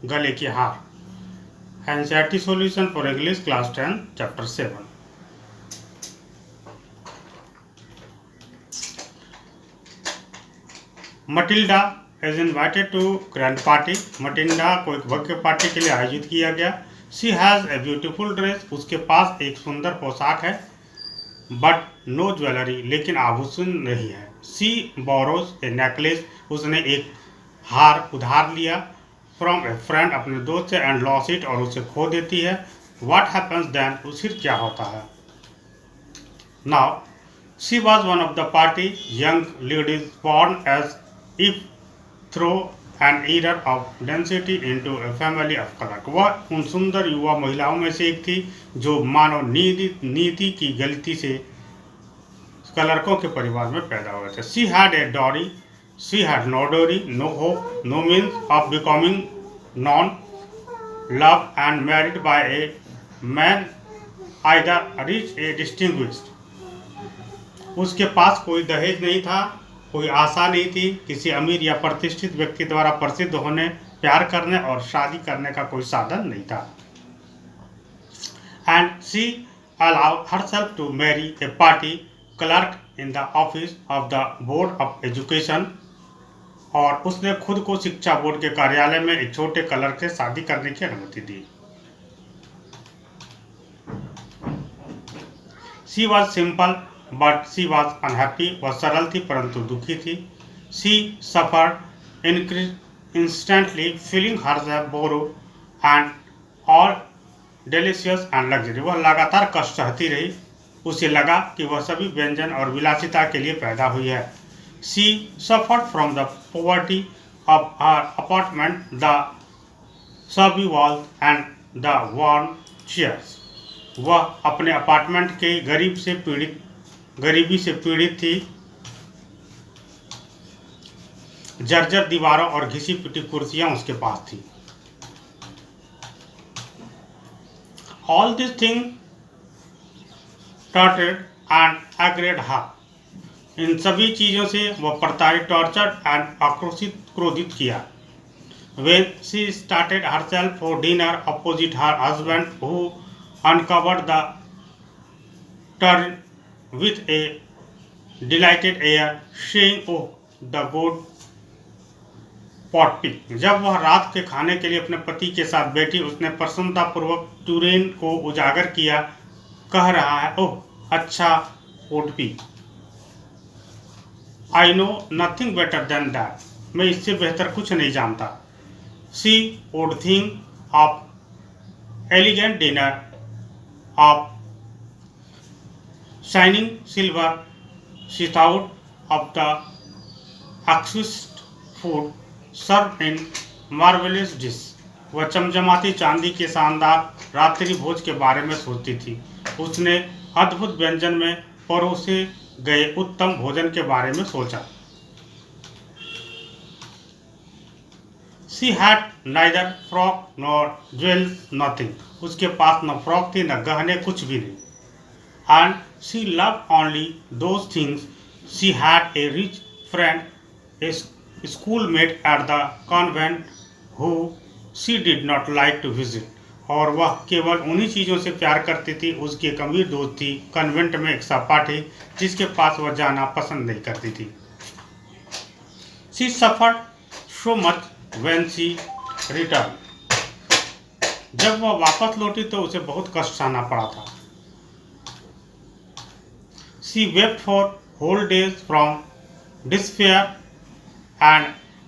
गले की हार। NCERT solution for English class 10 chapter 7। Matilda is invited to grand party. मटिल्डा को एक भव्य पार्टी के लिए आयोजित किया गया। She has a beautiful dress. उसके पास एक सुंदर पोशाक है। बट नो ज्वेलरी, लेकिन आभूषण नहीं है। She borrows A necklace. उसने एक हार उधार लिया। फ्रॉम ए फ्रेंड, अपने दोस्त से, एंड लॉस इट, और उसे खो देती है। व्हाट हैपन्स देन, फिर क्या होता है। Now she was one of the party young ladies born as if through an error of density into a family of color। वह उन सुंदर युवा महिलाओं में से एक थी जो मानव नीति की गलती से कलरकों के परिवार में पैदा हुए थे। She had a dowry, she had no dowry, no hope, no means of becoming known love and married by a man either rich a distinguished. उसके पास कोई दहेज नहीं था, कोई आशा नहीं थी, किसी अमीर या प्रतिष्ठित व्यक्ति द्वारा प्रसिद्ध होने, प्यार करने और शादी करने का कोई साधन नहीं था। And she allowed herself to marry a party clerk in the office of the board of education। और उसने खुद को शिक्षा बोर्ड के कार्यालय में एक छोटे क्लर्क से शादी करने की अनुमति दी। She was simple but she was unhappy. वह सरल थी परंतु दुखी थी। She suffered instantly feeling herself born and all delicious and luxury. वह लगातार कष्ट सहती रही। उसे लगा कि वह सभी व्यंजन और विलासिता के लिए पैदा हुई है। She suffered from the poverty of her apartment, the shabby walls and the worn chairs. वह अपने अपार्टमेंट के गरीबी से पीड़ित थी। जर्जर दीवारों और घिसी पिटी कुर्सियां उसके पास थी। All this thing tortured and angered her. इन सभी चीज़ों से वह प्रताड़ित, टॉर्चर्ड एंड आक्रोशित, क्रोधित किया। When she started herself for dinner opposite her husband, who uncovered the turn with a delighted air, saying, "Oh, the good pot pig"। जब वह रात के खाने के लिए अपने पति के साथ बैठी, उसने प्रसन्नतापूर्वक टुरेन को उजागर किया, कह रहा है, ओह अच्छा पोटपी। I know nothing better than that. मैं इससे बेहतर कुछ नहीं जानता। She would think of elegant dinner of shining silver. She thought of the exquisite food served in marvelous dish। वह चमचमाती चांदी के शानदार रात्रि भोज के बारे में सोचती थी। उसने अद्भुत व्यंजन में परोसे गए उत्तम भोजन के बारे में सोचा। She had neither frock nor jewels, nothing। उसके पास न फ्रॉक थी, न गहने, कुछ भी नहीं। And she loved only those things। She had a rich friend, a schoolmate at the convent, who she did not like to visit। और वह केवल उन्हीं चीज़ों से प्यार करती थी। उसकी एक अमीर दोस्त थी कन्वेंट में, एक सहपाठी, जिसके पास वह जाना पसंद नहीं करती थी। She suffered so much when she returned। जब वह वापस लौटी तो उसे बहुत कष्ट सहना पड़ा था। She wept for whole days from despair and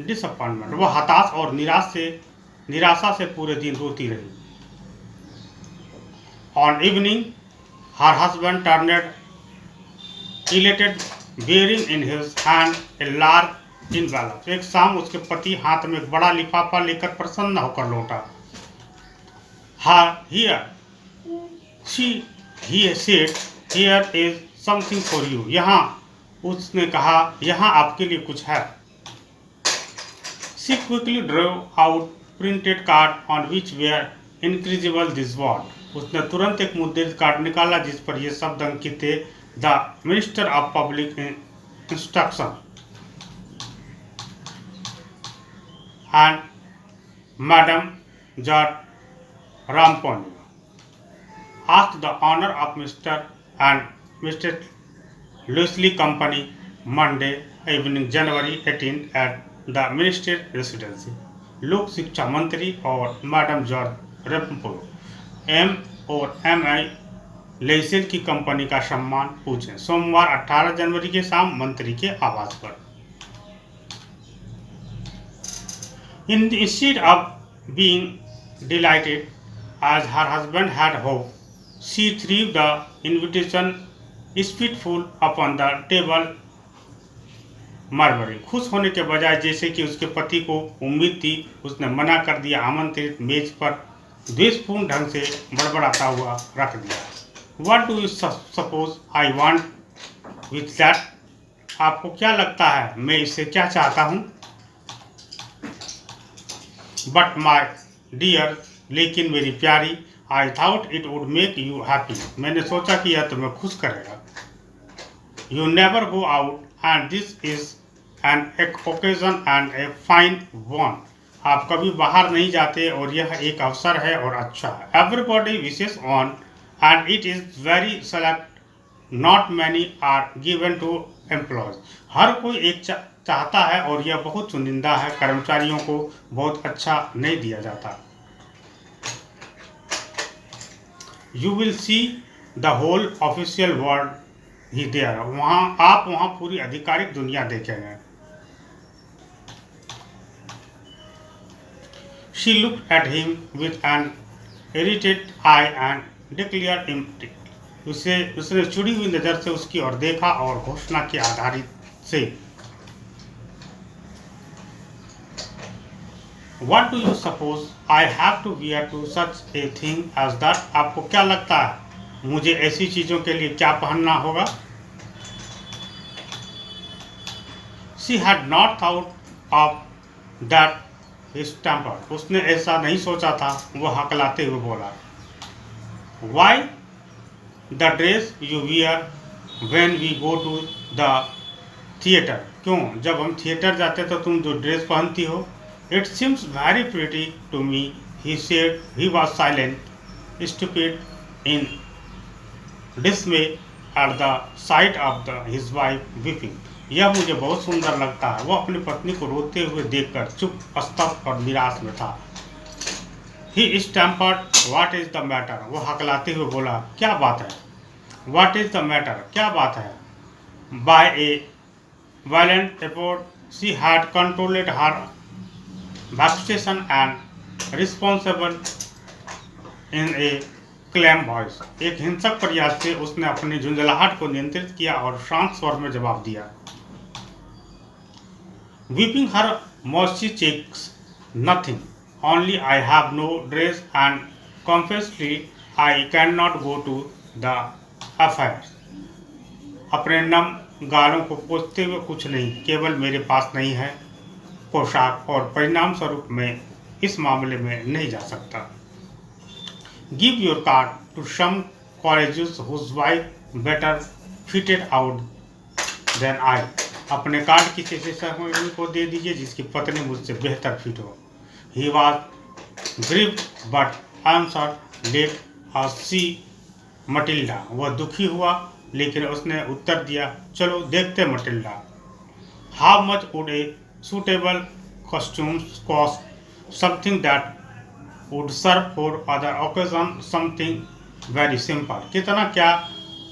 disappointment। वह हताश और निराशा से पूरे दिन रोती रही। On evening, her husband turned elated, bearing in his hand a large envelope। एक शाम उसके पति हाथ में एक बड़ा लिफाफा लेकर प्रसन्न होकर लौटा। Here he said, here is something for you। यहाँ उसने कहा, यहाँ आपके लिए कुछ है। She quickly drew out printed card on which were incredible this word। उसने तुरंत एक मुद्रित कार्ड निकाला जिस पर ये शब्द अंकित थे, the minister of public instruction and Madam George Ramponio asked the honor of Mr. Leslie Company Monday evening January 18 at the Ministry Residency. लोक शिक्षा मंत्री और मैडम जॉर्ज रेम्पो एम और एम आई लेसेल की कंपनी का सम्मान पूछें। सोमवार 18 जनवरी के शाम मंत्री के आवास पर। Instead of being delighted as her husband had hoped, she threw the invitation spiteful upon the table, murmuring. खुश होने के बजाय जैसे कि उसके पति को उम्मीद थी, उसने मना कर दिया। आमंत्रित मेज पर द्वेषपूर्ण ढंग से बड़बड़ाता हुआ रख दिया। What do you suppose I want with that? आपको क्या लगता है मैं इससे क्या चाहता हूँ? But my dear, लेकिन मेरी प्यारी, I thought it would make you happy. मैंने सोचा कि यह तुम्हें खुश करेगा। You never go out and this is an occasion and a fine one. आप कभी बाहर नहीं जाते और यह एक अवसर है और अच्छा है। Everybody wishes on and it is very select. Not many are given to employees. हर कोई एक चाहता है और यह बहुत चुनिंदा है। कर्मचारियों को बहुत अच्छा नहीं दिया जाता। You will see the whole official world he there. आप वहाँ पूरी आधिकारिक दुनिया देखेंगे। She looked at him with an irritated eye and declared empty. उसने चिड़ी हुई नजर से उसकी ओर देखा और घोषणा के आधारित से What do you suppose I have to wear to such a thing as that? आपको क्या लगता है मुझे ऐसी चीजों के लिए क्या पहनना होगा? She had not thought of that. His temper. उसने ऐसा नहीं सोचा था। वह हकलाते हुए बोला Why the dress you wear when we go to the theater? क्यों जब हम थिएटर जाते तो तुम जो ड्रेस पहनती हो? It seems very pretty to me, he said. He was silent, stupid, in dismay at the sight of his wife weeping. यह मुझे बहुत सुंदर लगता है। वह अपनी पत्नी को रोते हुए देखकर चुप, स्तब्ध और निराश में था। He stammered, What is the matter? वह हकलाते हुए बोला, क्या बात है? What is the matter? क्या बात है? By a violent effort, she had controlled her vexation and responsible in a calm voice. एक हिंसक प्रयास से उसने अपनी झुंझलाहट को नियंत्रित किया और शांत स्वर में जवाब दिया Weeping her mossy cheeks, nothing. Only I have no dress and confessedly I cannot go to the affairs. अपने नम गालों को पोंछते हुए कुछ नहीं, केवल मेरे पास नहीं है पोशाक और परिणाम स्वरूप मैं इस मामले में नहीं जा सकता। Give your card to some colleges whose wife better fitted out than I. अपने कार्ड किसी ऐसे सहकर्मी को दे दीजिए जिसकी पत्नी मुझसे बेहतर फिट हो। He was grieved but answered let us see Matilda. वह दुखी हुआ लेकिन उसने उत्तर दिया चलो देखते Matilda. How much would a suitable costume cost? Something that would serve for other occasions, something very simple. कितना क्या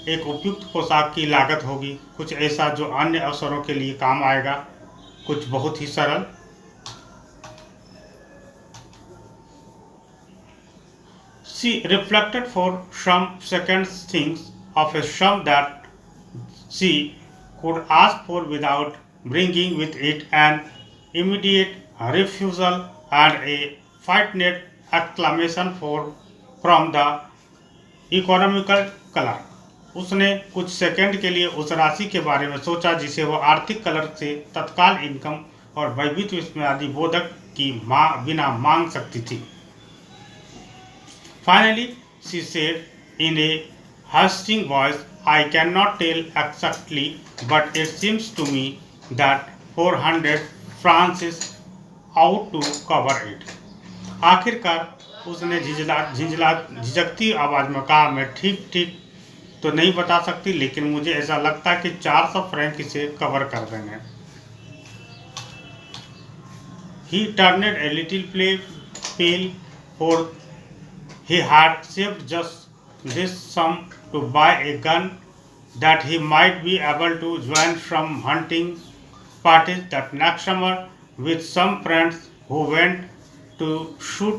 एक उपयुक्त पोशाक की लागत होगी? कुछ ऐसा जो अन्य अवसरों के लिए काम आएगा, कुछ बहुत ही सरल। She reflected for some seconds, things of a sum that she could ask for without bringing with it an immediate refusal and a frightened exclamation from the economical clerk. उसने कुछ सेकंड के लिए उस राशि के बारे में सोचा जिसे वो आर्थिक क्लर्क से तत्काल इनकम और वैविध्य इसमें आदि बोधक की बिना मांग सकती थी। Finally, she said in a hushed voice, I cannot tell exactly, but it seems to me that 400 francs is out to cover it. आखिरकार उसने झिझकती आवाज़ में कहा, मैं ठीक ठीक तो नहीं बता सकती, लेकिन मुझे ऐसा लगता है कि 400 फ्रैंक इसे कवर कर देंगे। He turned a little pale, for he had saved just this sum to buy a gun that he might be able to join some hunting parties that next summer with some friends who went to shoot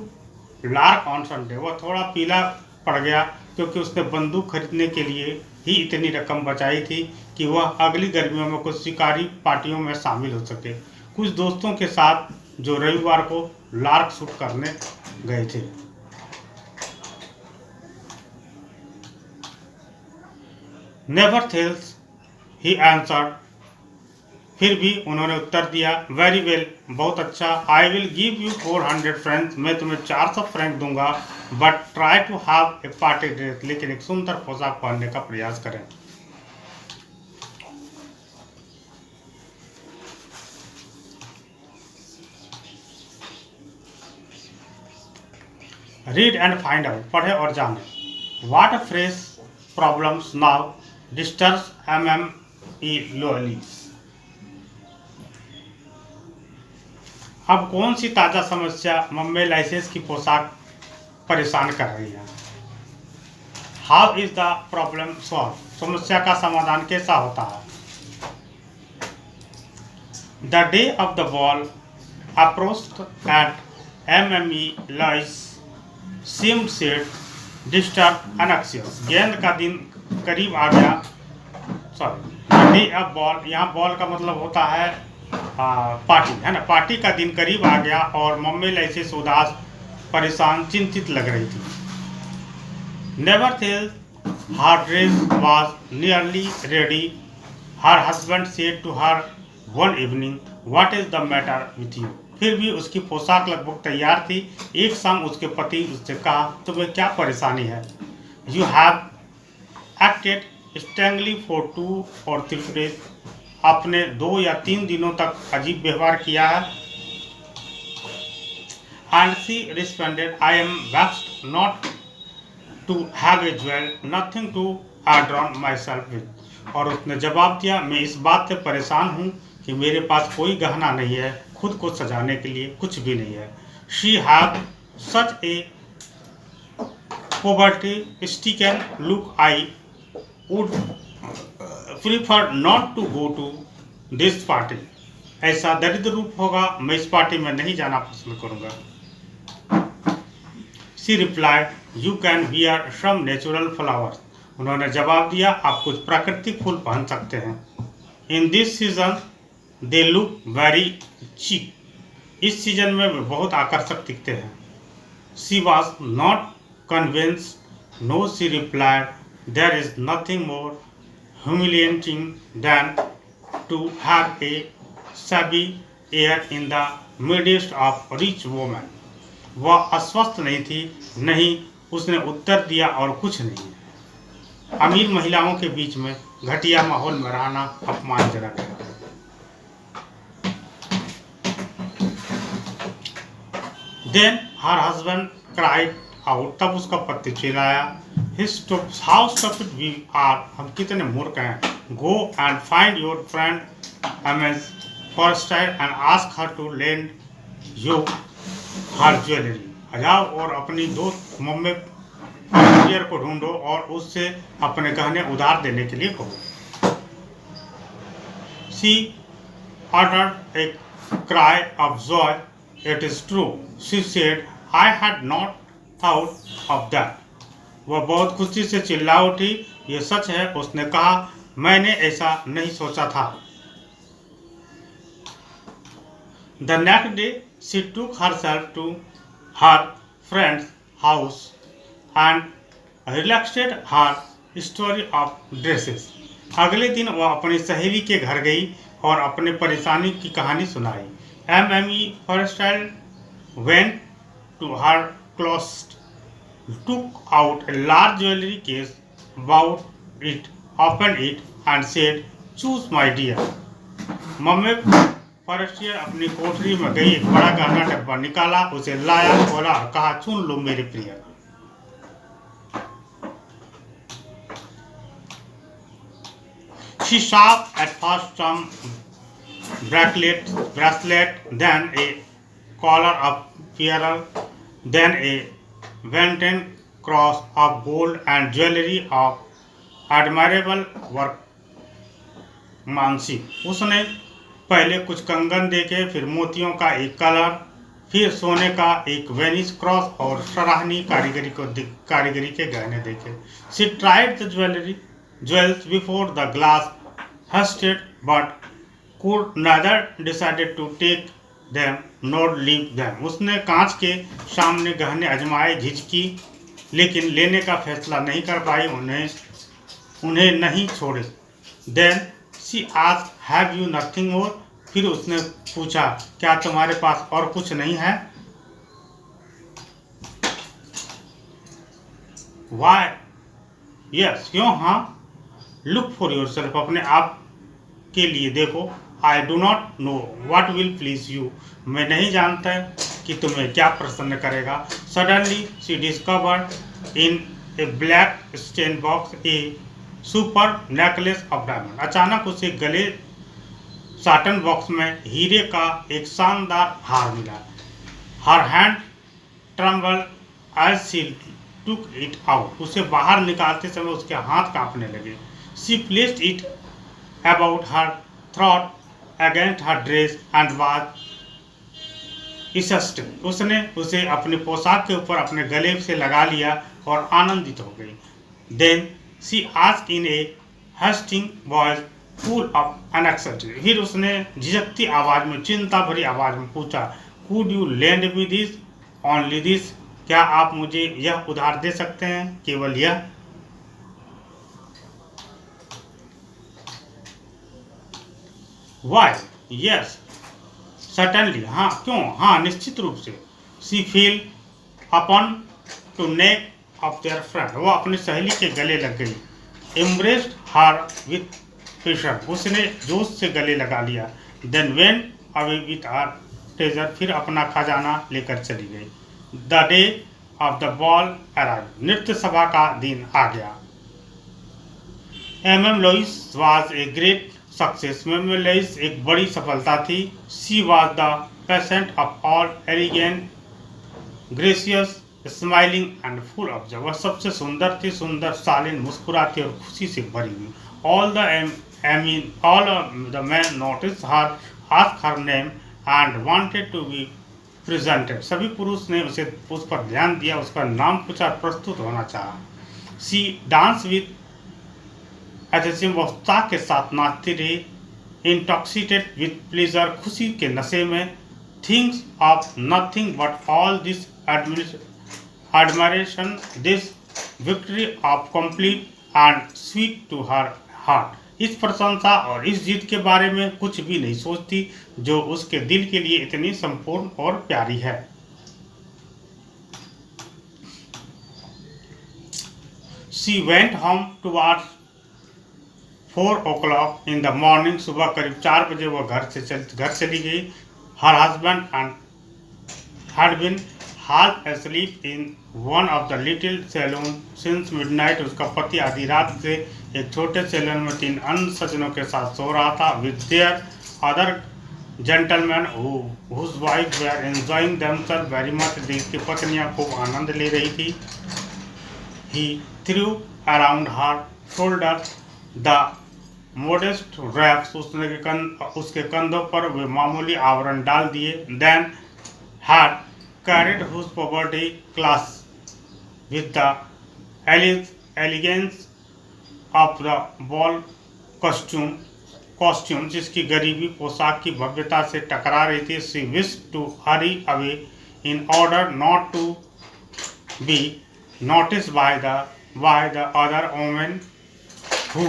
lark on Sunday। वह थोड़ा पीला पड़ गया क्योंकि उसने बंदूक खरीदने के लिए ही इतनी रकम बचाई थी कि वह अगली गर्मियों में कुछ शिकारी पार्टियों में शामिल हो सके, कुछ दोस्तों के साथ जो रविवार को लार्क शूट करने गए थे। Nevertheless, he answered, फिर भी उन्होंने उत्तर दिया, वेरी वेल, बहुत अच्छा, I will give you 400 francs, मैं तुम्हें 400 फ्रैंक दूंगा, but try to have a party dress, लेकिन एक सुंदर पोशाक पहनने का प्रयास करें। रीड एंड फाइंड आउट, पढ़े और जाने। What fresh problems now disturbs MME लोअलीज। अब कौन सी ताज़ा समस्या मम्मे लाइसेंस की पोशाक परेशान कर रही है। How is the problem solve, समस्या का समाधान कैसा होता है। The day of the ball approached at MME Lois seemed sad disturb anxious. गेंद का दिन करीब आ गया, सॉरी डे ऑफ बॉल, यहाँ बॉल का मतलब होता है पार्टी, है ना। पार्टी का दिन करीब आ गया और मम्मी लाइसेंस उदास, परेशान, चिंतित लग रही थी। Nevertheless, her dress was nearly ready. Her husband said to her one evening, "What is the matter with you?" फिर भी उसकी पोशाक लगभग तैयार थी। एक शाम उसके पति उससे कहा, तुम्हें क्या परेशानी है। You have acted strangely for 2 or 3 days. आपने 2 या 3 दिनों तक अजीब व्यवहार किया है। And she responded, I am vexed not to have a jewel, nothing to adorn myself with। और उसने जवाब दिया, मैं इस बात से परेशान हूँ कि मेरे पास कोई गहना नहीं है, खुद को सजाने के लिए कुछ भी नहीं है। She had such a poverty-stricken look, I would prefer not to go to this party। ऐसा दरिद्र रूप होगा, मैं इस पार्टी में नहीं जाना पसंद करूँगा। She replied, you can wear some natural flowers। उन्होंने जवाब दिया, आप कुछ प्राकृतिक फूल पहन सकते हैं। In this season they look very cheap। इस सीजन में वे बहुत आकर्षक दिखते हैं। She was not convinced। No, she replied, there is nothing more humiliating than to have a shabby air in the midst of rich women। वह अस्वस्थ नहीं थी, नहीं, उसने उत्तर दिया, और कुछ नहीं। अमीर महिलाओं के बीच में घटिया माहौल में रहना अपमानजनक है। Then her husband cried out। तब उसका पति चिल्लाया, how stupid we are। हम कितने मूर्ख हैं। Go and find your friend Mrs. Forster and ask her to lend you her jewelry। जाओ और अपनी दोस्त मम्मी फॉरेस्टर को ढूंढो और उससे अपने गहने उधार देने के लिए कहो। She uttered a cry of joy। It is true, she said, I had not thought of that। वह बहुत खुशी से चिल्ला उठी, ये सच है, उसने कहा, मैंने ऐसा नहीं सोचा था। The next day she took herself to her friend's house and relaxed her story of dresses। अगले दिन वह अपनी सहेली के घर गई और अपने परेशानी की कहानी सुनाई। MME Forster went to her closet, took out a large jewelry case, bought it, opened it and said, choose my dear। Mummy Forestier अपनी कोठरी में गई, एक बड़ा गहना डब्बा निकाला, उसे लाया, बोला, कहा, चुन लो मेरे प्रिय। She saw at first some bracelet, then a collar of pearl, then a Venton cross of gold and jewelry of admirable workmanship. उसने पहले कुछ कंगन देखे, फिर मोतियों का एक कलर, फिर सोने का एक वेनिस क्रॉस और सराहनीय कारीगरी के गहने देखे. She tried the jewels before the glass, hesitated but could neither decided to take them nor leave them. उसने कांच के सामने गहने आजमाए, झिझकी, लेकिन लेने का फैसला नहीं कर पाई, उन्हें नहीं छोड़े. Then she asked, have you nothing more? फिर उसने पूछा, क्या तुम्हारे पास और कुछ नहीं है? Why? Yes, क्यों? हाँ. Look for yourself, अपने आप के लिए देखो. I do not know what will please you. मैं नहीं जानता कि तुम्हें क्या प्रसन्न करेगा. Suddenly she discovered in a black stone box a superb necklace of diamond. अचानक उसे गले साटन बॉक्स में हीरे का एक शानदार हार मिला. Her hand trembled as she took it out. उसे बाहर निकालते समय उसके हाथ कांपने लगे. She placed it about her throat against her dress and was ecstatic. उसने उसे अपने पोशाक के ऊपर अपने गले से लगा लिया और आनंदित हो गई. Then she asked in a husking voice full of anxiety. फिर उसने झिझकती आवाज में, चिंता भरी आवाज में पूछा, Could you lend me this? Only this? क्या आप मुझे यह उधार दे सकते हैं? केवल यह? Why? Yes. Certainly. हाँ, क्यों? हाँ, निश्चित रूप से. She fell upon to neck of their friend. वो अपनी सहेली के गले लग गई. Embraced her with pressure. उसने जोश से गले लगा लिया. Then went away with her treasure. फिर अपना खजाना लेकर चली गई. The day of the ball arrived. नृत्य सभा का दिन आ गया. M.M. Lois was a great success. M.M. Lois एक बड़ी सफलता थी. She was the patient of all, elegant, gracious, smiling and full of joy. वह सबसे सुंदर थी, सुंदर, शालीन, मुस्कुराती और खुशी से भरी हुई. All the men noticed her, asked her name and wanted to be presented. सभी पुरुष ने उस पर ध्यान दिया, उसका नाम पूछा, प्रस्तुत होना चाहा. She danced with enthusiasm. वह उत्साह के साथ नाचती रही. Intoxicated with pleasure. खुशी के नशे में. Thinks of nothing but all this admiration, this victory of complete and sweet to her heart. इस प्रशंसा और इस जीत के बारे में कुछ भी नहीं सोचती, जो उसके दिल के लिए इतनी संपूर्ण और प्यारी है. She went home towards 4 o'clock in the morning. सुबह करीब 4 बजे वह घर चली गई. Her husband had been half asleep in one of the little saloon since midnight. उसका पति आधी रात से एक छोटे सैलून में 3 अन्य सज्जनों के साथ सो रहा था. With their other gentlemen whose wives were enjoying themselves very much. जिनकी पत्नियां खूब आनंद ले रही थी. He threw around her shoulders the modest wraps. उसके कंधों पर वे मामूली आवरण डाल दिए. Then had carried whose poverty class with the elegance of the ball costume, जिसकी गरीबी पोशाक की भव्यता से टकरा रही थी. She wished to hurry away in order not to be noticed by the other women who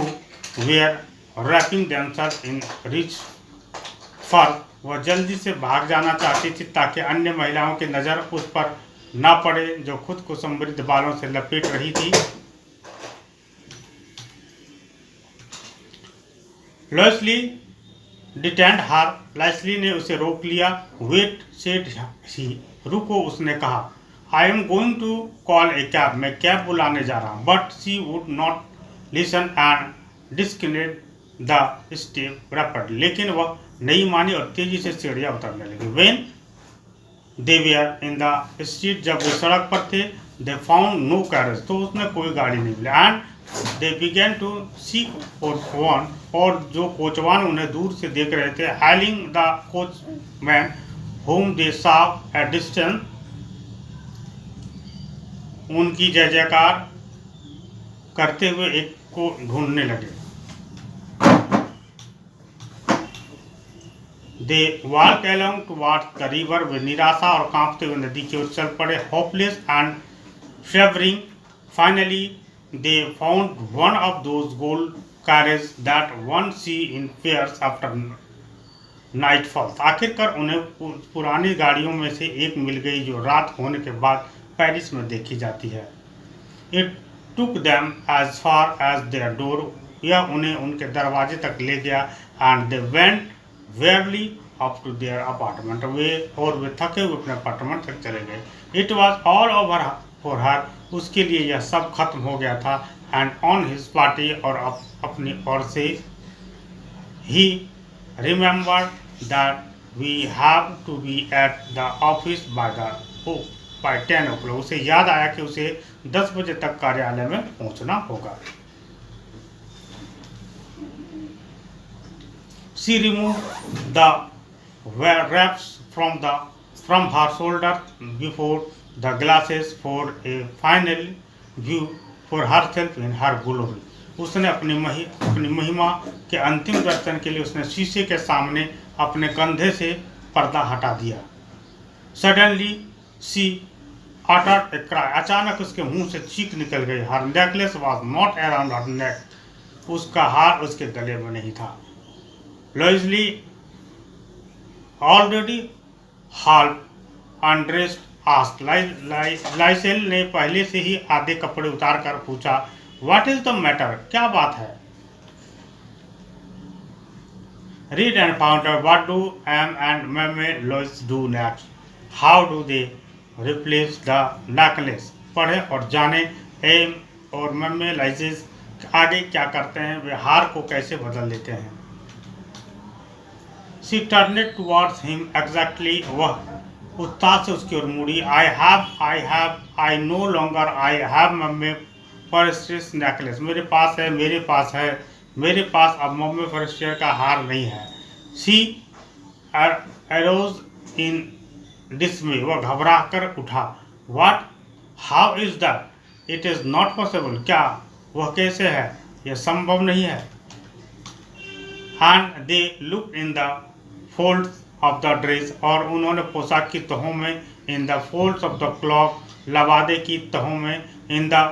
were wrapping themselves in rich fur. वह जल्दी से भाग जाना चाहती थी ताकि अन्य महिलाओं की नज़र उस पर न पड़े जो खुद को समृद्ध बालों से लपेट रही थी. Loosely डिटेंड हर, लेस्ली ने उसे रोक लिया। वेट सेड ही, रुको, उसने कहा। I am going to call a cab, मैं कैब बुलाने जा रहा हूँ। But she would not listen and disconnect the step rapid, लेकिन वह नहीं मानी और तेजी से सीढ़ियाँ उतरने लगी। When they were in the street, जब वो सड़क पर थे, दे फाउंड नो कैरेज, तो उसमें कोई गाड़ी नहीं मिली। And they began to seek one, और जो कोचवान उन्हें दूर से देख रहे थे। Hailing the coachman whom they saw at distance, उनकी जय जयकार करते हुए एक को ढूंढने लगे। They walk along towards the river, वे निराशा और कांपते हुए नदी की ओर चल पड़े। Hopeless and shivering, finally they found one of those gold carriage that one see in fairs after night false, आखिरकार उन्हें पुरानी गाड़ियों में से एक मिल गई जो रात होने के बाद पेरिस में देखी जाती है। It took them as far as their door, यह उन्हें उनके दरवाजे तक ले गया। And they went wearily up to their apartment, वे थके हुए अपने अपार्टमेंट तक चले गए। It was all over for her, उसके लिए यह सब खत्म हो गया था। एंड ऑन हिज पार्टी, और अपनी ओर से ही remembered that we have to be at the office by 10 o'clock, उसे याद आया कि उसे 10 बजे तक कार्यालय में पहुंचना होगा। She removed the wraps from her shoulders before the glasses for a final view for herself in her glory. उसने अपनी महिमा के अंतिम दर्शन के लिए उसने शीशे के सामने अपने कंधे से पर्दा हटा दिया। Suddenly she uttered a cry. अचानक उसके मुंह से चीख निकल गई। Her necklace was not around her neck. उसका हार उसके गले में नहीं था। Leslie, already half undressed, asked. लाइसेल ने पहले से ही आधे कपड़े उतार कर पूछा, What is the matter? क्या बात है? Read and found out what do Am and Mame Lois do next. How do they replace the necklace? पढ़े और जाने एम और मम्मे लाइसेस आगे क्या करते हैं, वे हार को कैसे बदल लेते हैं। She turned towards him exactly, वह उत्साह से उसकी ओर मुड़ी। I no longer I have मम्मे फॉरेस्ट्रियस नेकलेस, मेरे पास अब मम्मे फॉरेस्ट्रियर का हार नहीं है। She arose in dismay, वह घबरा कर उठा। What? How is that? It is not possible, क्या वह कैसे है, यह संभव नहीं है। And they looked in the folds of the dress, और उन्होंने पोशाक की तहों में, in the folds of the cloak, लबादे की तहों में, in the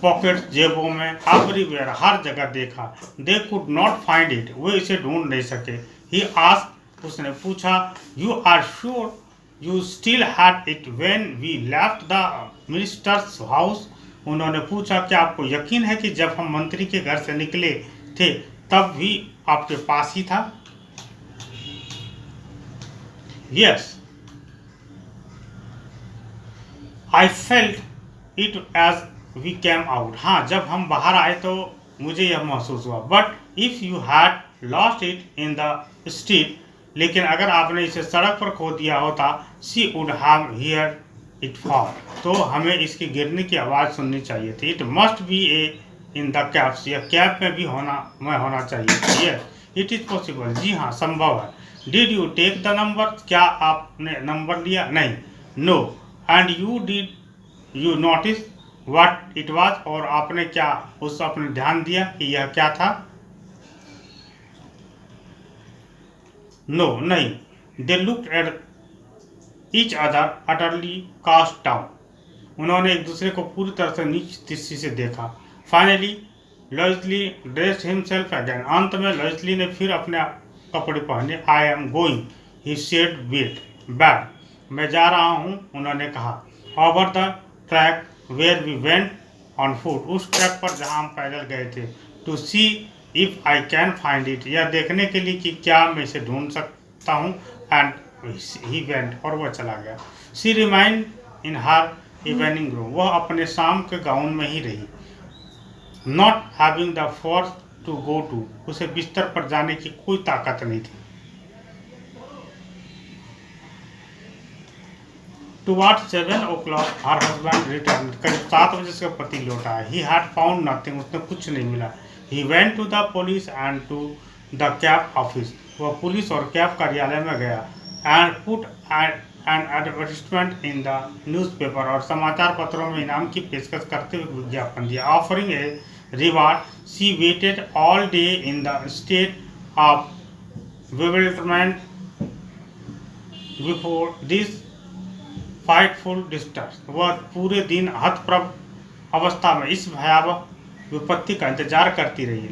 pockets, जेबों में, everywhere, हर जगह देखा। They could not find it, वे इसे ढूंढ नहीं सके। He asked, उसने पूछा, You are sure you still had it when we left the minister's house? उन्होंने पूछा, क्या आपको यकीन है कि जब हम मंत्री के घर से निकले थे तब भी आपके पास ही था? Yes, I felt it as we came out. हाँ, जब हम बाहर आए तो मुझे यह महसूस हुआ। But if you had lost it in the street, लेकिन अगर आपने इसे सड़क पर खो दिया होता, she would have heard it fall, तो हमें इसके गिरने की आवाज़ सुननी चाहिए थी। It must be in the cabs, यह कैब में भी होना चाहिए। Yes, it is possible, जी हाँ, संभव है। Did you take the number? क्या आपने नंबर लिया? नहीं। No. And you notice what it was? और आपने क्या उस अपने ध्यान दिया कि यह क्या था? No, नहीं। They looked at each other utterly cast down. उन्होंने एक दूसरे को पूरी तरह से नीच दृष्टि से देखा। Finally, Leslie dressed himself again. अंत में लेस्ली ने फिर अपने कपड़े पहने। I am going, he said, bad. मैं जा रहा हूँ, उन्होंने कहा। Over the track where we went on foot, उस ट्रैक पर जहाँ हम पैदल गए थे। To see if I can find it, यह देखने के लिए कि क्या मैं इसे ढूंढ सकता हूँ। एंड ही वेंट, और वह चला गया। She remained in her evening room, वह अपने शाम के गाउन में ही रही। Not having the force to go to, उसे बिस्तर पर जाने की कोई ताकत नहीं थी। Towards 7 o'clock her husband return, करीब 7 बजे से पति लौटा। ही हैड फाउंड नथिंग, उसने कुछ नहीं मिला। He went to the police and to the cab office, वह पुलिस और कैब कार्यालय में गया। And put an advertisement in the newspaper, और समाचार पत्रों में इनाम की पेशकश करते हुए विज्ञापन दिया। Offering a reward, she waited all day in the state of bewilderment before this frightful disaster, वह पूरे दिन हतप्रभ अवस्था में इस भयावह विपत्ति का इंतजार करती रही।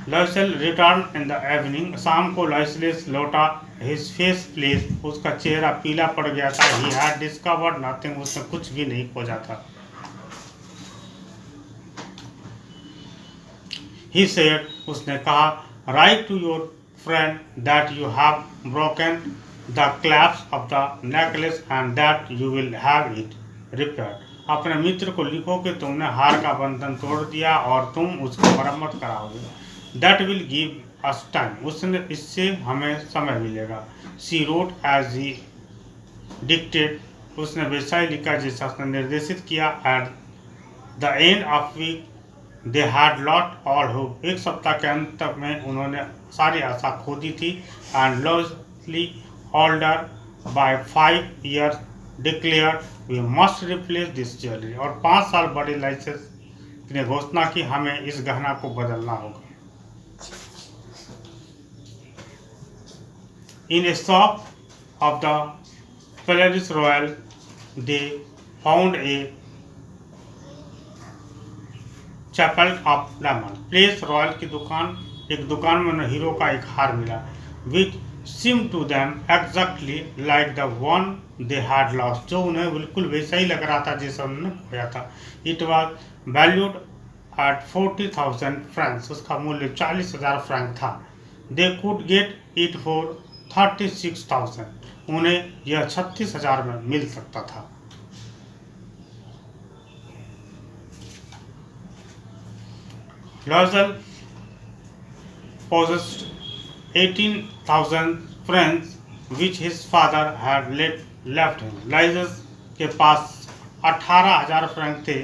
Loisel return in the evening, शाम को लॉयसेल लौटा। हिज फेस प्लेस, उसका चेहरा पीला पड़ गया था। ही हैड डिस्कवर्ड नथिंग, उसने कुछ भी नहीं खोजा था। ही सेड, उसने कहा, write to your friend that you have broken the clasp of the necklace and that you will have it repaired, अपने मित्र को लिखो कि तुमने हार का बंधन तोड़ दिया और तुम उसकी मरम्मत कराओगे। That will give us time, उसने इससे हमें समय मिलेगा। She wrote as he dictated, उसने वैसा ही लिखा जैसा उसने निर्देशित किया। At the end of week they had lost all hope, एक सप्ताह के अंत में उन्होंने सारी आशा खो दी थी। And Loisel older by 5 years declare we must replace this jewellery, और 5 साल बड़े लाइसेंस ने घोषणा की हमें इस गहना को बदलना होगा। In a shop of the palace royal they found a chapel of diamond, place royal की दुकान, एक दुकान में उन्हें हीरो का एक हार मिला। विच seemed to them exactly like the one they had lost, जो उन्हें बिल्कुल वैसा ही लग रहा था जैसा उन्होंने खोया था। It was valued at 40,000 francs, उसका मूल्य 40,000 फ्रैंक था। They could get it for 36,000, उन्हें यह 36,000 में मिल सकता था। Loisel possessed 18,000 francs which his father had left him. लाइजस के पास 18,000 फ्रैंक थे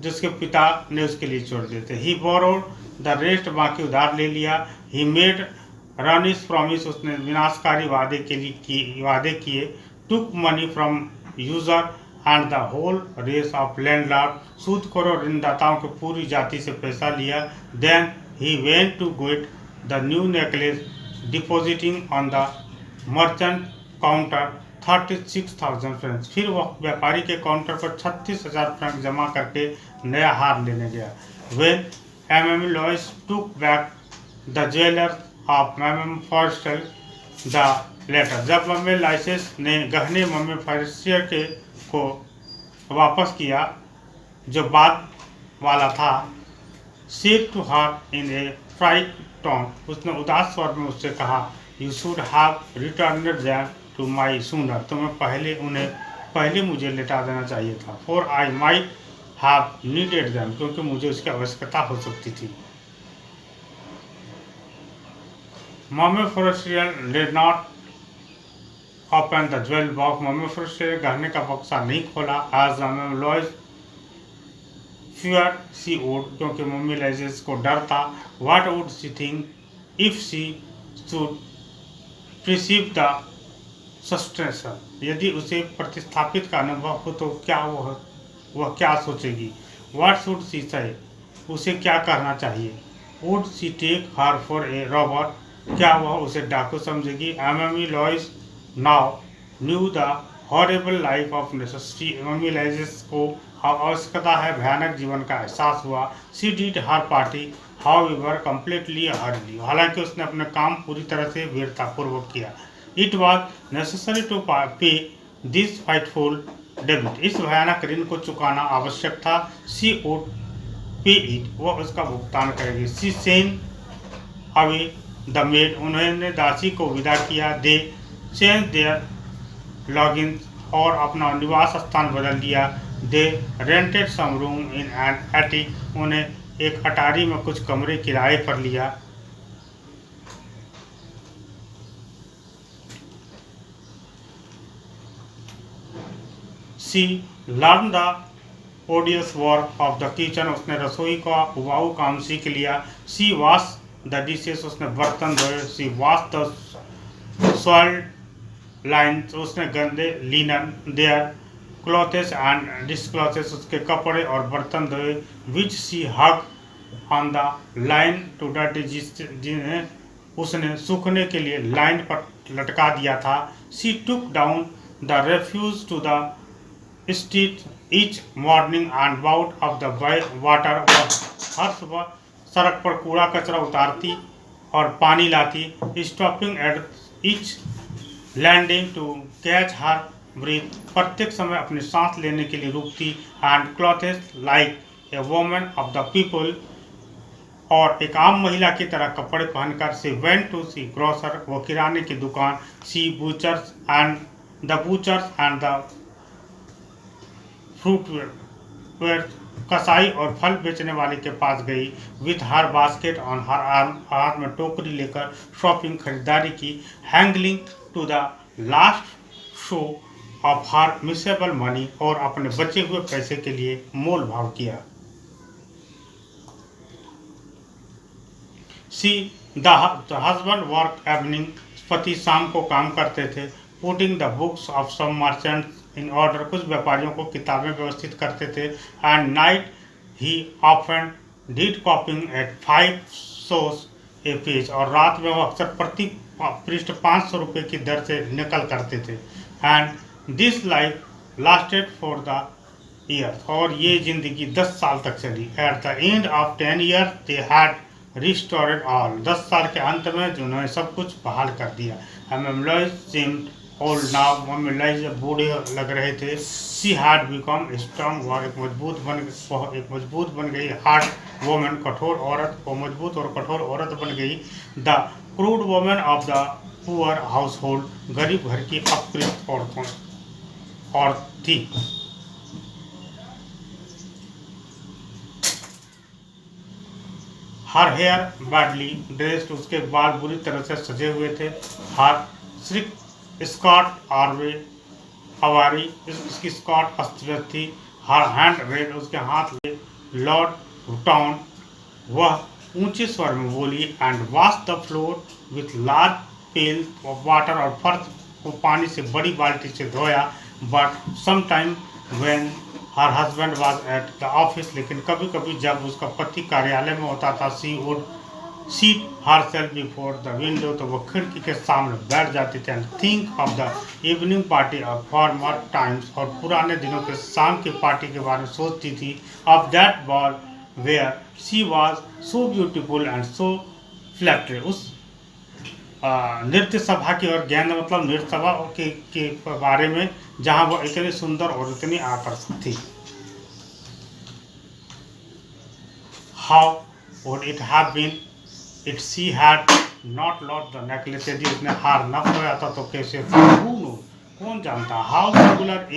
जिसके पिता ने उसके लिए छोड़ दिए थे। He borrowed the rest, बाकी उधार ले लिया। He made ruinous promise, उसने विनाशकारी वादे किए। Took money from user and the whole race of landlord, सूदखोर और ऋणदाताओं की पूरी जाति से पैसा लिया। Then he went to get the new necklace, depositing on the merchant counter 36,000 francs, फिर वह व्यापारी के काउंटर पर 36,000 फ्रैंक जमा करके नया हार लेने गया। When MM Lois took back the jeweler of MM Forster the letter, जब मम्मी लाइसेंस ने गहने मम्मी फॉरेस्टियर के को वापस किया जो बाद वाला था, said to her in a fright tone, उसने उदास स्वर में उससे कहा, You should have returned them to my sooner, तुम्हें उन्हें पहले मुझे लौटा देना चाहिए था। For I might have needed them, क्योंकि मुझे उसकी आवश्यकता हो सकती थी। Mummy Forestier did not open the jewel box, mummy Forestier गहने का बक्सा नहीं खोला। As mummy लॉइस feared she would, क्योंकि मम्मी लाइजेस को डर था। What would she think if she should perceive the subtraction, यदि उसे प्रतिस्थापित का अनुभव हो तो क्या वह क्या सोचेगी। What should she say, उसे क्या करना चाहिए। Would she take her for a robber, क्या वह उसे डाकू समझेगी। मम्मी Lois now knew the horrible life of necessity, मम्मी लाइजेस को आवश्यकता है भयानक जीवन का एहसास हुआ। She did her party however completely hurriedly, हालांकि उसने अपने काम पूरी तरह से वीरतापूर्वक किया। It was necessary to pay this frightful debt, इस भयानक ऋण को चुकाना आवश्यक था। She would पे इट, वो उसका भुगतान करेगी। She send away the made, उन्होंने दासी को विदा किया। दे चेंज देयर लॉगिन, और अपना निवास स्थान बदल दिया। They rented some room in an attic, उन्हें एक अटारी में कुछ कमरे किराए पर लिया। She learn the odious work of the kitchen, उसने रसोई का उबाऊ काम सीख लिया। शी वॉश द डिशेस, उसने बर्तन धोए। She wash the soiled linens, उसने गंदे linen their clothes and dishcloths, उसके कपड़े और बर्तन धोए। Which she hung on the line to dry, जिन्हें उसने सूखने के लिए लाइन पर लटका दिया था। She took down the refuse to the street each morning and brought up the water, और हर सुबह सड़क पर कूड़ा कचरा उतारती और पानी लाती। Stopping at each landing to catch her breath, प्रत्येक समय अपनी सांस लेने के लिए रुकती। And clothed like a woman of the people, और एक आम महिला की तरह कपड़े पहनकर। She went to the grocer, वो किराने की दुकान। The butcher's and the fruiterer, कसाई और फल बेचने वाले के पास गई। With her basket on her arm, हाथ में टोकरी लेकर शॉपिंग खरीदारी की। Haggling to the last sou of her miserable money, और अपने बचे हुए पैसे के लिए मोल भाव किया। She the husband work evening, पति शाम को काम करते थे। Putting the books of some merchants in order, कुछ व्यापारियों को किताबें व्यवस्थित करते थे। And night he often did copying at 5 sous a page, और रात में वो अक्सर प्रति पृष्ठ 500 रुपये की दर से नकल करते थे। And this life lasted for the years, और ये जिंदगी 10 साल तक चली। Eight the end of 10 years they had restored all, 10 साल के अंत में जिन्होंने सब कुछ बहाल कर दिया। एम्ब्लॉयज सीम्ड ओल्ड नाउ, एम्ब्लॉयज बूढ़े लग रहे थे। शी हैड बिकम स्ट्रांग, वह एक मजबूत बन गई। हार्ड वोमेन, कठोर औरत, वो मजबूत और कठोर औरत बन गई। The crude women of the poor house hold, गरीब घर की अपकृत औरत थी। हर हेयर बैडली ड्रेस्ड, उसके बाल बुरी तरह से सजे हुए थे। हर सिल्क स्कर्ट आरवे हवारी, उसकी स्कर्ट अस्त व्यस्त थी। हर हैंड रेड, उसके हाथ ले लॉर्ड टाउन, वह ऊंचे स्वर में बोली। And wash the floor with large pail of water, और फर्श को पानी से बड़ी बाल्टी से धोया। But sometime when her husband was at the office, लेकिन कभी कभी जब उसका पति कार्यालय में होता था, she would seat her self before the window, तो वो खिड़की के सामने बैठ जाती थी। And think of the evening party of former times, और पुराने दिनों के शाम की पार्टी के बारे में सोचती थी। Of that ball where she was so beautiful and so flattery, उस नृत्य सभा की, और ज्ञान मतलब नृत्य सभा के बारे में, जहाँ वो इतनी सुंदर और इतनी आकर्षक थी। How would it have been if she had not lost the necklace, यदि उसने हार न खोया था तो कैसे, कौन जानता। How singular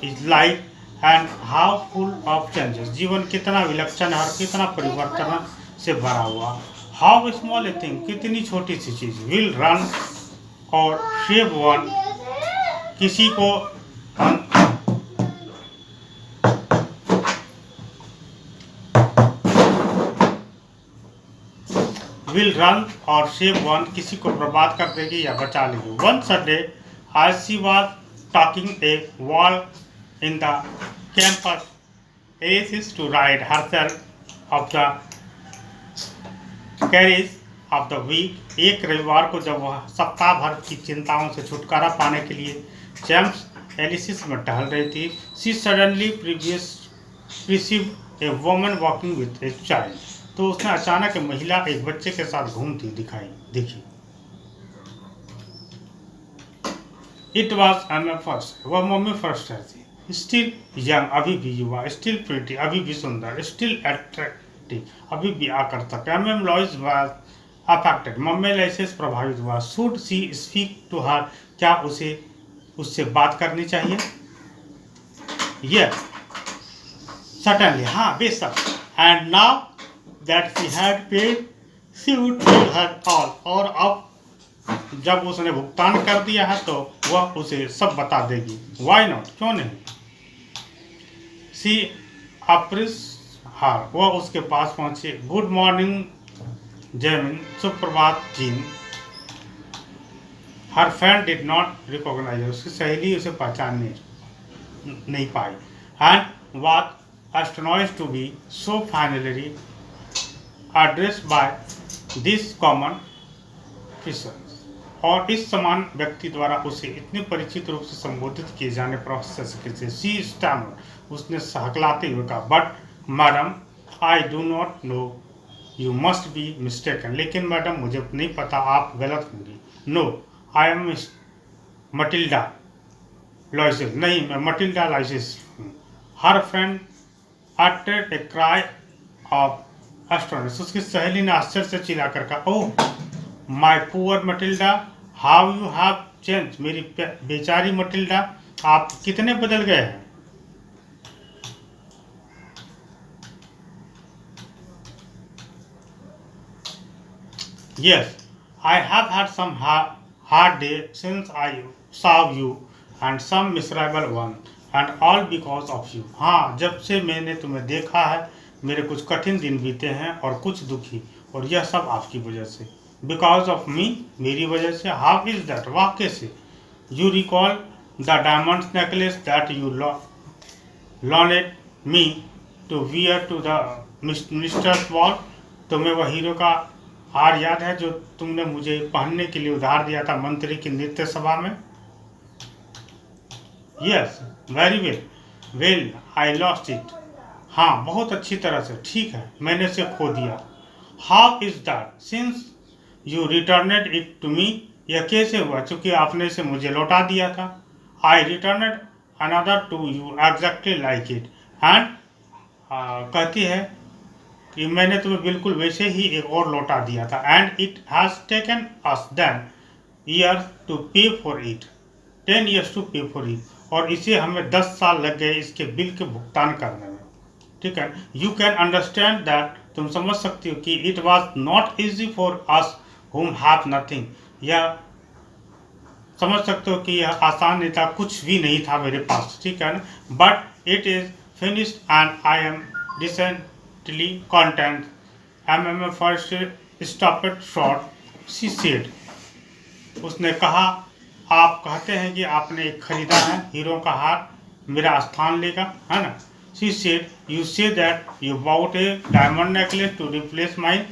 is life and how full of changes, जीवन कितना विलक्षण है और कितना परिवर्तन से भरा हुआ। हाउ स्मॉल ए थिंग, कितनी छोटी सी चीज। विल रन और शेव वन, किसी को विल रन और शेव वन, किसी को बर्बाद कर देगी या बचा लेगी। One Sunday as she was taking a walk in the Champs Elysees to rid herself of the cares of the week, एक रविवार को जब वह सप्ताह भर की चिंताओं से छुटकारा पाने के लिए चैम्प्स एलिसिस में टहल रही थी। She suddenly received A woman walking with a child, तो उसने अचानक एक महिला एक बच्चे के साथ घूमती दिखी। इट वॉज एम फर्स्ट, वह मम्मी फर्स्ट थी। स्टिल यंग, अभी भी युवा, स्टिल प्रिटी, अभी भी सुंदर, स्टिल अट्रैक्टिव, अभी भी आकर्षक। एम लॉइस वाज अफेक्टेड, मम्मी लाइसेंस प्रभावित हुआ। Should she speak to her, क्या उसे उससे बात करनी चाहिए? यस, certainly, हाँ बेशक। And now that she had paid she would tell her all, और अब जब उसने भुगतान कर दिया है तो वह उसे सब बता देगी। वाई नॉट, क्यों नहीं? सी अप्रिस हार, वह उसके पास पहुंची। गुड मॉर्निंग जेमिन, सुप्रभात Jeanne. Her friend did not recognise, उसकी सहेली उसे पहचान नहीं पाई। And was astonished to be so finally addressed by this common person, और इस समान व्यक्ति द्वारा उसे इतने परिचित रूप से संबोधित किए जाने पर से सी स्टैमर, उसने सहकलाते हुए कहा, but madam I do not know, you must be mistaken, लेकिन मैडम मुझे नहीं पता, आप गलत होंगी। नो आई एम मटिल्डा लॉइसिस, नहीं मैं मटिल्डा लॉइसिस हूँ। हर friend uttered a cry of astonishment, उसकी सहेली ने आश्चर्य से चिल्लाकर कहा, oh my poor Mathilde, how you have change, मेरी बेचारी मटिल्डा, आप कितने बदल गए हैं। Yes, I have had some hard day since I saw you and some miserable one and all because of you, हाँ जब से मैंने तुम्हें देखा है मेरे कुछ कठिन दिन बीते हैं और कुछ दुखी, और यह सब आपकी वजह से। बिकॉज ऑफ मी, मेरी वजह से। हाउ इज दैट, वाह कैसे? You recall the diamond necklace that you loaned me to wear to the minister's ball, तुम्हें वह हीरो का हार याद है जो तुमने मुझे पहनने के लिए उधार दिया था मंत्री की नृत्य सभा में? Yes, very well, well I lost it, हाँ बहुत अच्छी तरह से, ठीक है मैंने इसे खो दिया। How is that, since you returned it to me, यह कैसे हुआ चूंकि आपने इसे मुझे लौटा दिया था। I returned another to you exactly like it, and कहती है कि मैंने तुम्हें बिल्कुल वैसे ही एक और लौटा दिया था। And it has taken us ten year to pay for it, 10 years to pay for it, और इसे हमें 10 साल लग गए इसके बिल के भुगतान करने में। ठीक है, यू कैन अंडरस्टैंड दैट, तुम समझ सकती हो कि it was not easy for us हुम हैव नथिंग, यह समझ सकते हो कि यह आसान नहीं था, कुछ भी नहीं था मेरे पास, ठीक है ना। But it is finished and I am decently content. एम Forestier stop short, she said, उसने कहा, आप कहते हैं कि आपने एक खरीदा है हीरो का हार, मेरा स्थान लेगा, है ना। She said, you say that you bought a diamond necklace to replace mine,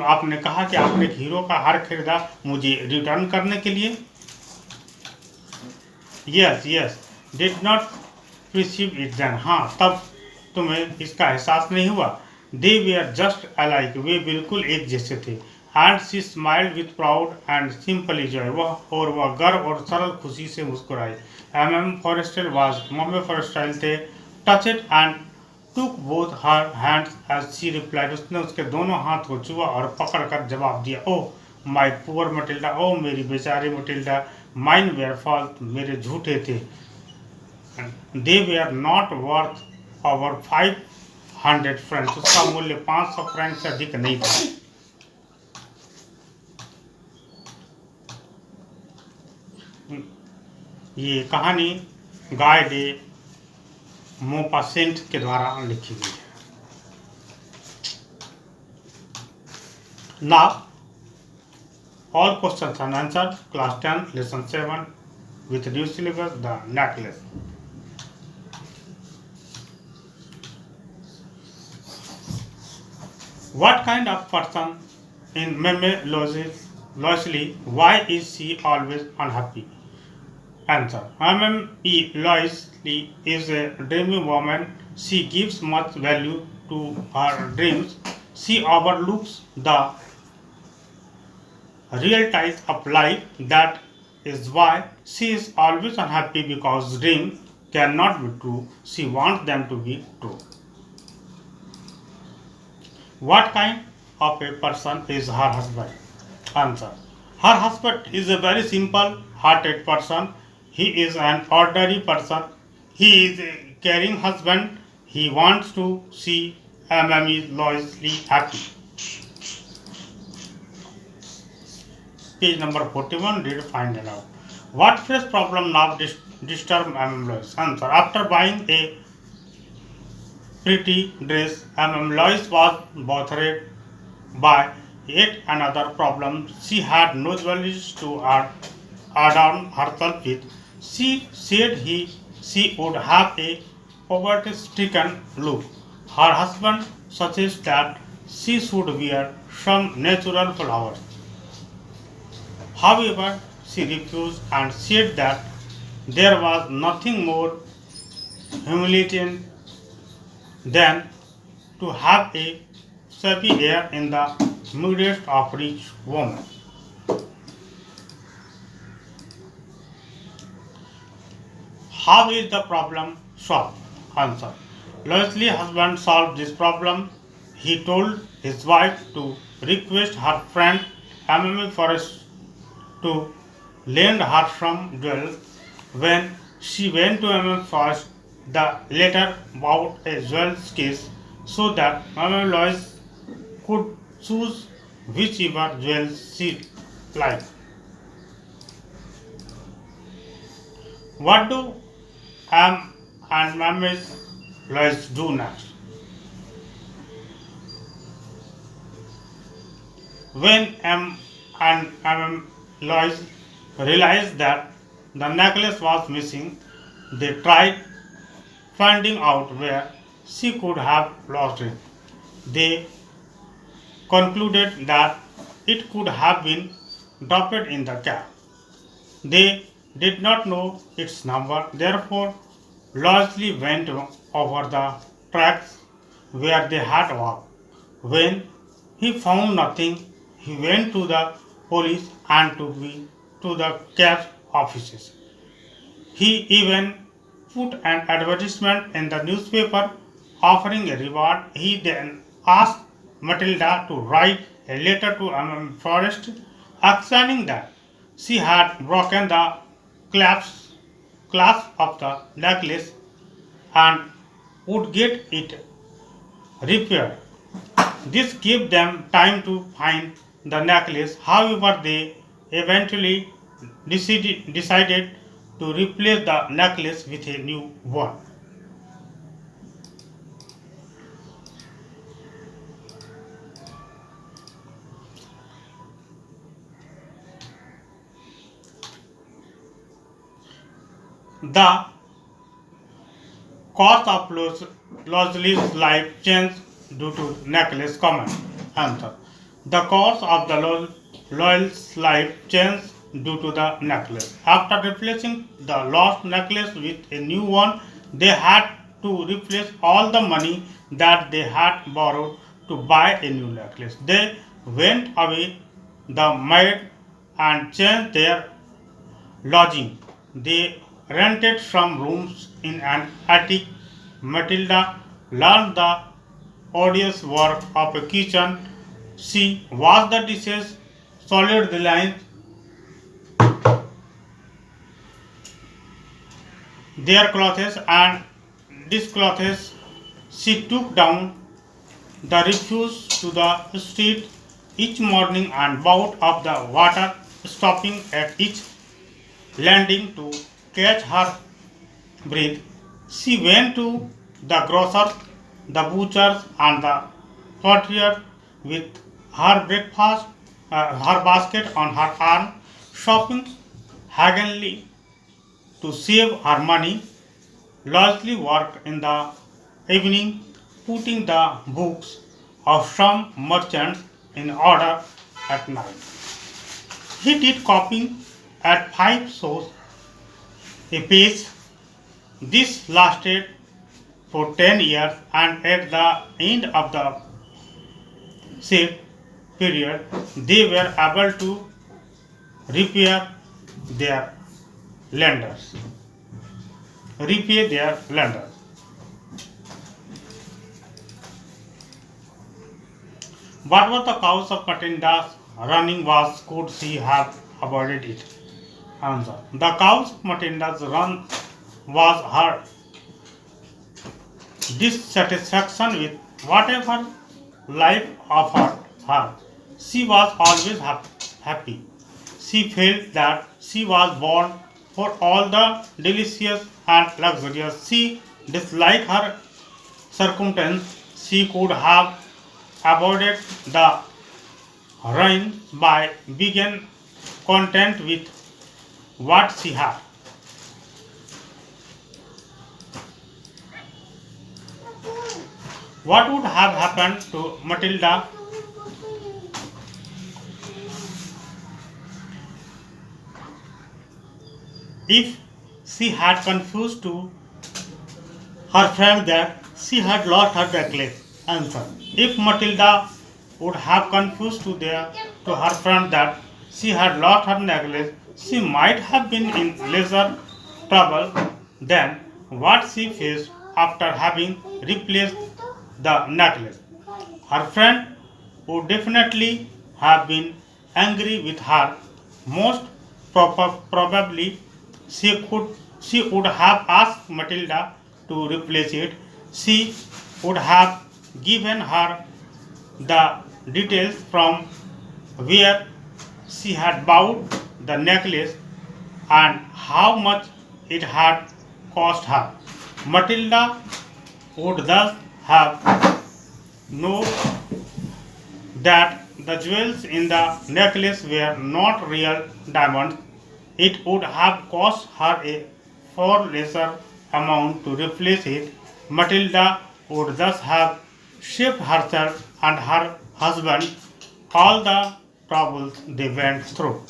आपने कहा कि आपने एक हीरो का हार खरीदा मुझे रिटर्न करने के लिए। Yes yes, did not perceive it then, हाँ तब तुम्हें इसका एहसास नहीं हुआ। दे वेयर जस्ट अलाइक, वे बिल्कुल एक जैसे थे। And she smiled with proud and simply joy, वह गर्व और सरल खुशी से मुस्कुराई। फॉरेस्टल वाज, मम्मी फॉरेस्टल थे, touched and took both her hands as she replied, उसने उसके दोनों हाथ को छुआ और पकड़कर जवाब दिया, ओह माय पुअर मटिल्डा, ओ मेरी बेचारी मटिल्डा, माइन वेयर फॉल्ट, मेरे झूठे थे। They were not worth over 500 francs, उसका मूल्य 500 फ्रेंक से अधिक नहीं था। ये कहानी गाय डे मोपासेंट के द्वारा लिखी गई है। Now all questions and answer, class 10 lesson 7 with new syllabus, the necklace. What kind of person in Meme Loisley, why is she always unhappy? Answer, Meme Loisley is a dreamy woman. She gives much value to her dreams. She overlooks the realities of life. That is why she is always unhappy, because dreams cannot be true. She wants them to be true. What kind of a person is her husband? Answer. Her husband is a very simple hearted person. He is an ordinary person. He is a caring husband. He wants to see Mami loyally happy. Page number 41, read find it out. What fresh problem now disturb MM Lois? Answer. After buying a pretty dress, MM Lois was bothered by yet another problem. She had no jewelry to adorn herself with. She said she would have a poverty-stricken look. Her husband suggested that she should wear some natural flowers. However, she refused and said that there was nothing more humiliating than to have a shabby air in the midst of rich women. How is the problem solved? Answer. Loisley's husband solved this problem. He told his wife to request her friend Amami Forrest to lend her some jewels. When she went to Amami Forrest, the latter bought a jewels case so that Amami Lois could choose whichever jewels she liked. What do Am and Mrs. Lois do next? When M and Lois realized that the necklace was missing, they tried finding out where she could have lost it. They concluded that it could have been dropped in the cab. They did not know its number, therefore Loisley went over the tracks where they had walked. When he found nothing, he went to the police and to the cab's offices. He even put an advertisement in the newspaper offering a reward. He then asked Matilda to write a letter to Forrest explaining that she had broken the clasp of the necklace and would get it repaired. This gave them time to find the necklace. However, they eventually decided to replace the necklace with a new one. The course of Loisley's life changed due to necklace comment. Answer. The course of the Loyal's life changed due to the necklace. After replacing the lost necklace with a new one, they had to replace all the money that they had borrowed to buy a new necklace. They went away the maid and changed their lodging. They rented some rooms in an attic. Matilda learned the odious work of a kitchen. She washed the dishes, soiled the lines, their clothes and disclothes. She took down the refuse to the street each morning and bought up the water, stopping at each landing to catch her breath. She went to the grocer, the butchers, and the portier with her basket on her arm, shopping haggardly to save her money. Loisley worked in the evening, putting the books of some merchants in order at night. He did copying at 5 sous a page. This lasted for 10 years, and at the end of the said period, they were able to repair their lenders. repay their lenders. What was the cause of Matilda's running was could she have avoided it? Answer. The cause of Matilda's run was her dissatisfaction with whatever life offered her. She was always happy. She felt that she was born for all the delicious and luxurious. She disliked her circumstance. She could have avoided the ruin by being content with what she had. What would have happened to Matilda if she had confused to her friend that she had lost her necklace? Answer. If Matilda would have confused to her friend that she had lost her necklace, she might have been in lesser trouble than what she faced after having replaced the necklace. Her friend would definitely have been angry with her. Most probably, she would have asked Matilda to replace it. She would have given her the details from where she had bought the necklace and how much it had cost her. Matilda would thus have known that the jewels in the necklace were not real diamonds. It would have cost her a far lesser amount to replace it. Matilda would thus have saved herself and her husband all the troubles they went through.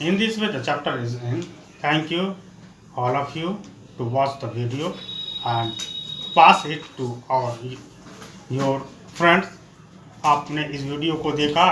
In this way, the chapter is in. Thank you, all of you, to watch the video and pass it to your friends. आपने इस video को देखा